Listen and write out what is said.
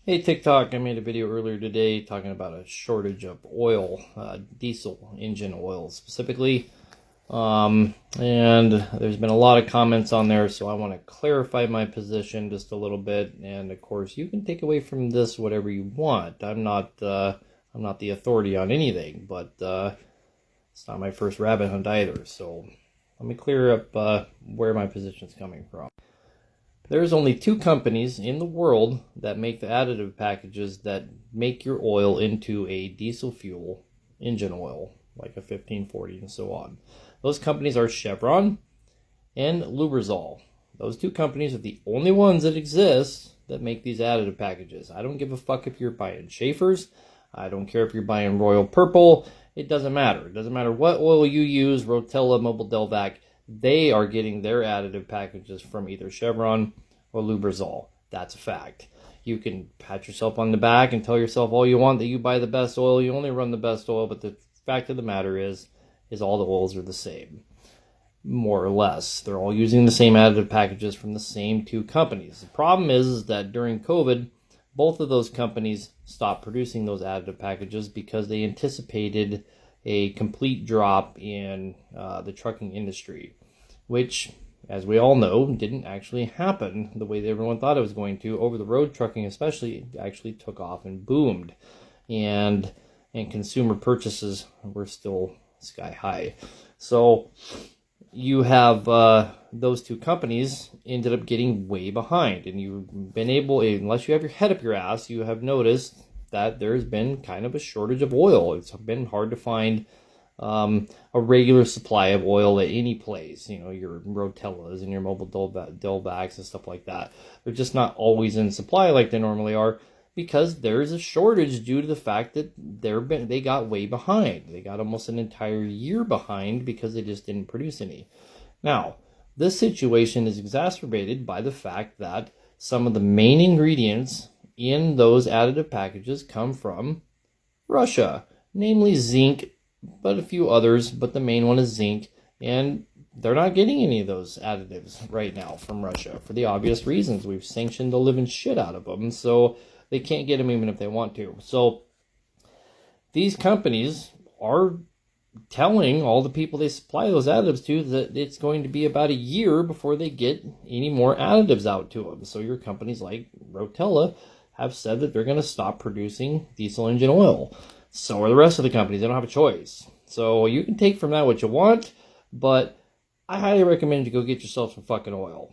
Hey TikTok, I made a video earlier today talking about a shortage of oil, diesel engine oil specifically. And there's been a lot of comments on there, so I want to clarify my position just a little bit. And of course, you can take away from this whatever you want. I'm not the authority on anything, but it's not my first rabbit hunt either. So let me clear up where my position is coming from. There's only two companies in the world that make the additive packages that make your oil into a diesel fuel engine oil, like a 1540 and so on. Those companies are Chevron and Lubrizol. Those two companies are the only ones that exist that make these additive packages. I don't give a fuck if you're buying Schaefer's. I don't care if you're buying Royal Purple. It doesn't matter. It doesn't matter what oil you use, Rotella, Mobil Delvac. They are getting their additive packages from either Chevron or Lubrizol. That's a fact. You can pat yourself on the back and tell yourself all you want that you buy the best oil, you only run the best oil, but the fact of the matter is all the oils are the same, more or less. They're all using the same additive packages from the same two companies. The problem is that during COVID, both of those companies stopped producing those additive packages because they anticipated a complete drop in the trucking industry, which, as we all know, didn't actually happen the way that everyone thought it was going to. Over-the-road trucking especially actually took off and boomed, and consumer purchases were still sky high. So you have those two companies ended up getting way behind, and you've been able, unless you have your head up your ass, you have noticed that there's been kind of a shortage of oil. It's been hard to find a regular supply of oil at any place, your Rotellas and your Mobil Delvacs and stuff like that. They're just not always in supply like they normally are because there's a shortage due to the fact that they got way behind. They got almost an entire year behind because they just didn't produce any. Now, this situation is exacerbated by the fact that some of the main ingredients in those additive packages come from Russia, namely zinc, but a few others, but the main one is zinc, and they're not getting any of those additives right now from Russia for the obvious reasons. We've sanctioned the living shit out of them, so they can't get them even if they want to. So these companies are telling all the people they supply those additives to that it's going to be about a year before they get any more additives out to them. So your companies like Rotella have said that they're going to stop producing diesel engine oil. So are the rest of the companies. They don't have a choice. So you can take from that what you want, but I highly recommend you go get yourself some fucking oil.